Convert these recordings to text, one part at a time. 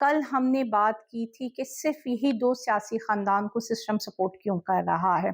کل ہم نے بات کی تھی کہ صرف یہی دو سیاسی خاندان کو سسٹم سپورٹ کیوں کر رہا ہے۔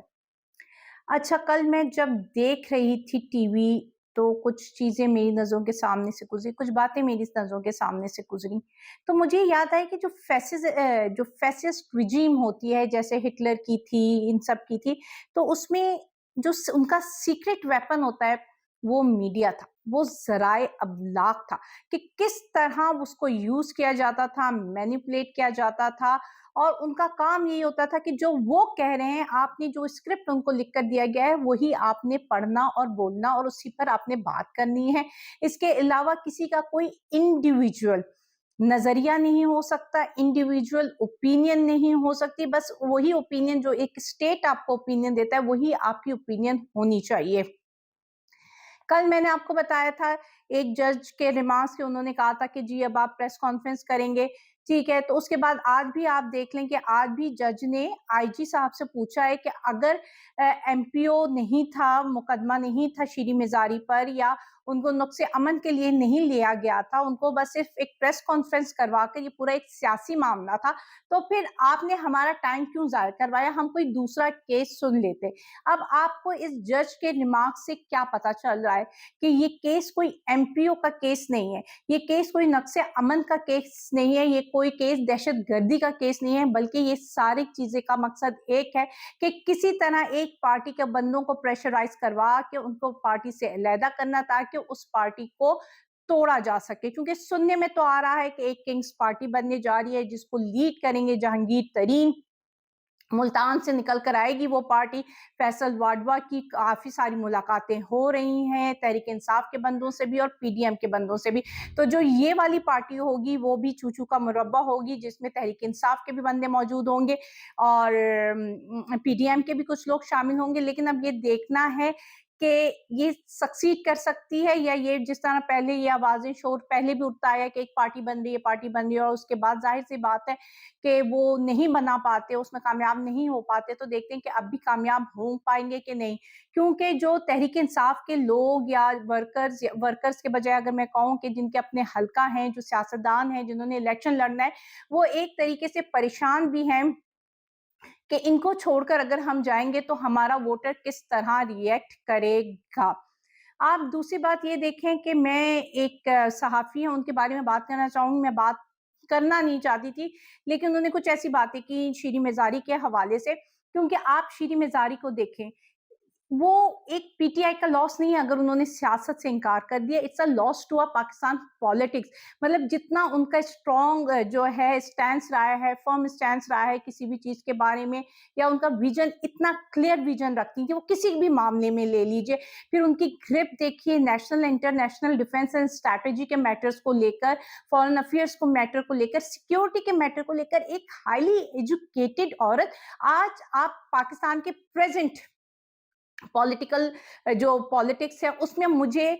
اچھا، کل میں جب دیکھ رہی تھی ٹی وی تو کچھ چیزیں میری نظروں کے سامنے سے گزری، کچھ باتیں میری نظروں کے سامنے سے گزری، تو مجھے یاد آیا کہ جو فیسسٹ رجیم ہوتی ہے، جیسے ہٹلر کی تھی، ان سب کی تھی، تو اس میں جو ان کا سیکرٹ ویپن ہوتا ہے وہ میڈیا تھا، وہ ذرائع ابلاغ تھا، کہ کس طرح اس کو یوز کیا جاتا تھا، مینیپولیٹ کیا جاتا تھا، اور ان کا کام یہی ہوتا تھا کہ جو وہ کہہ رہے ہیں، آپ نے جو اسکرپٹ ان کو لکھ کر دیا گیا ہے وہی آپ نے پڑھنا اور بولنا اور اسی پر آپ نے بات کرنی ہے۔ اس کے علاوہ کسی کا کوئی انڈیویجول نظریہ نہیں ہو سکتا، انڈیویجول اوپینین نہیں ہو سکتی، بس وہی اوپینین جو ایک اسٹیٹ آپ کو اوپینین دیتا ہے وہی آپ کی اوپینین ہونی چاہیے۔ کل میں نے آپ کو بتایا تھا ایک جج کے ریمارکس کے، انہوں نے کہا تھا کہ جی اب آپ پریس کانفرنس کریں گے، ٹھیک ہے، تو اس کے بعد آج بھی آپ دیکھ لیں کہ آج بھی جج نے آئی جی صاحب سے پوچھا ہے کہ اگر ایم پی او نہیں تھا، مقدمہ نہیں تھا شیریں مزاری پر، یا ان کو نقص امن کے لیے نہیں لیا گیا تھا، ان کو بس صرف ایک پریس کانفرنس کروا کر یہ پورا ایک سیاسی معاملہ تھا، تو پھر آپ نے ہمارا ٹائم کیوں ضائع کروایا، ہم کوئی دوسرا کیس سن لیتے۔ اب آپ کو اس جج کے ریمارک سے کیا پتا چل رہا ہے کہ یہ کیس کوئی ایم پی او کا کیس نہیں ہے، یہ کیس کوئی نقص امن کا کیس نہیں ہے، یہ کوئی کیس دہشت گردی کا کیس نہیں ہے، بلکہ یہ ساری چیزیں کا مقصد ایک ہے کہ کسی طرح ایک پارٹی کے بندوں کو پریشرائز کروا کے ان کو پارٹی سے علیحدہ کرنا تاکہ اس پارٹی کو توڑا جا سکے، کیونکہ سننے میں تو آ رہا ہے کہ ایک کنگز پارٹی بننے جا رہی ہے جس کو لیڈ کریں گے جہانگیر ترین، ملتان سے نکل کر آئے گی وہ پارٹی، فیصل واڈوا کی کافی ساری ملاقاتیں ہو رہی ہیں تحریک انصاف کے بندوں سے بھی اور پی ڈی ایم کے بندوں سے بھی، تو جو یہ والی پارٹی ہوگی وہ بھی چوچو کا مربع ہوگی، جس میں تحریک انصاف کے بھی بندے موجود ہوں گے اور پی ڈی ایم کے بھی کچھ لوگ شامل ہوں گے، لیکن اب یہ دیکھنا ہے کہ یہ سکسیڈ کر سکتی ہے یا یہ جس طرح پہلے یہ آوازیں شور پہلے بھی اٹھتا ہے کہ ایک پارٹی بن رہی ہے، پارٹی بن رہی ہے، اور اس کے بعد ظاہر سی بات ہے کہ وہ نہیں بنا پاتے، اس میں کامیاب نہیں ہو پاتے، تو دیکھتے ہیں کہ اب بھی کامیاب ہو پائیں گے کہ نہیں، کیونکہ جو تحریک انصاف کے لوگ یا ورکرز کے بجائے اگر میں کہوں کہ جن کے اپنے حلقہ ہیں، جو سیاستدان ہیں جنہوں نے الیکشن لڑنا ہے، وہ ایک طریقے سے پریشان بھی ہیں کہ ان کو چھوڑ کر اگر ہم جائیں گے تو ہمارا ووٹر کس طرح ری ایکٹ کرے گا۔ آپ دوسری بات یہ دیکھیں کہ میں ایک صحافی ہیں، ان کے بارے میں بات کرنا چاہوں گی، میں بات کرنا نہیں چاہتی تھی لیکن انہوں نے کچھ ایسی باتیں کی شیریں مزاری کے حوالے سے، کیونکہ آپ شیریں مزاری کو دیکھیں، وہ ایک پی ٹی آئی کا لاس نہیں ہے اگر انہوں نے سیاست سے انکار کر دیا، it's a loss to Pakistan politics, مطلب جتنا ان کا اسٹرانگ جو ہے سٹینس رہا ہے، فرم سٹینس رہا ہے کسی بھی چیز کے بارے میں، یا ان کا ویژن اتنا کلیئر ویژن رکھتی کہ وہ کسی بھی معاملے میں لے لیجئے، پھر ان کی گرپ دیکھیے national international defence and strategy کے میٹرز کو لے کر، فورن افیئرز کو میٹر کو لے کر، سیکیورٹی کے میٹر کو لے کر، ایک ہائیلی ایجوکیٹڈ عورت۔ آج آپ پاکستان کے پریزنٹ پولیٹیکل جو پالیٹکس ہے اس میں مجھے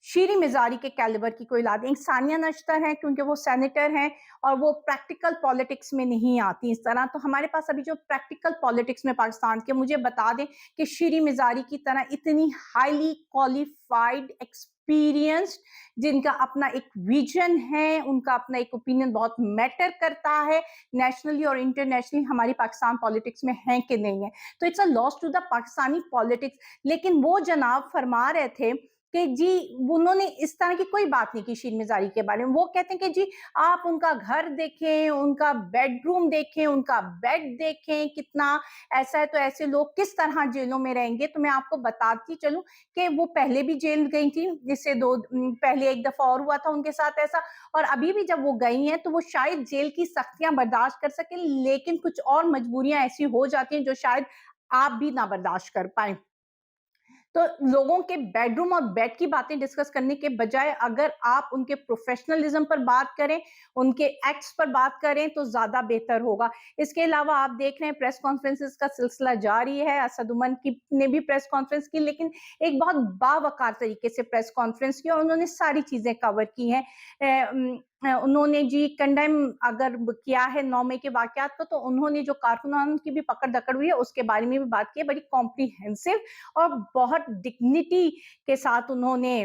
شیریں مزاری کے کیلیبر کی کوئی لا دیں، ثانیہ نشتر ہیں کیونکہ وہ سینیٹر ہیں اور وہ پریکٹیکل پالیٹکس میں نہیں آتی اس طرح، تو ہمارے پاس ابھی جو پریکٹیکل پالیٹکس میں پاکستان کے، مجھے بتا دیں کہ شیریں مزاری کی طرح اتنی ہائیلی کوالیفائڈ ایکسپیرینسڈ، جن کا اپنا ایک ویژن ہے، ان کا اپنا ایک اوپینین بہت میٹر کرتا ہے نیشنلی اور انٹرنیشنلی، ہماری پاکستان پالیٹکس میں ہیں کہ نہیں ہے، تو it's a loss to the Pakistani politics. لیکن وہ جناب فرما رہے تھے کہ جی انہوں نے اس طرح کی کوئی بات نہیں کی شیریں مزاری کے بارے میں، وہ کہتے ہیں کہ جی آپ ان کا گھر دیکھیں، ان کا بیڈ روم دیکھیں، ان کا بیڈ دیکھیں کتنا ایسا ہے، تو ایسے لوگ کس طرح جیلوں میں رہیں گے۔ تو میں آپ کو بتاتی چلوں کہ وہ پہلے بھی جیل گئی تھی، جس سے پہلے ایک دفعہ اور ہوا تھا ان کے ساتھ ایسا، اور ابھی بھی جب وہ گئی ہیں تو وہ شاید جیل کی سختیاں برداشت کر سکیں، لیکن کچھ اور مجبوریاں ایسی ہو جاتی ہیں جو شاید آپ بھی نہ برداشت کر پائیں۔ تو لوگوں کے بیڈ روم اور بیڈ کی باتیں ڈسکس کرنے کے بجائے اگر آپ ان کے پروفیشنلزم پر بات کریں، ان کے ایکٹس پر بات کریں تو زیادہ بہتر ہوگا۔ اس کے علاوہ آپ دیکھ رہے ہیں پریس کانفرنسز کا سلسلہ جاری ہے، اسد عمر نے بھی پریس کانفرنس کی، لیکن ایک بہت باوقار طریقے سے پریس کانفرنس کی اور انہوں نے ساری چیزیں کور کی ہیں۔ انہوں نے جی کنڈیم اگر کیا ہے 9 مئی کے واقعات کو، تو انہوں نے جو کارکنان کی بھی پکڑ دکڑ ہوئی ہے اس کے بارے میں بھی بات کی ہے، بڑی کمپریہنسو اور بہت ڈگنیٹی کے ساتھ انہوں نے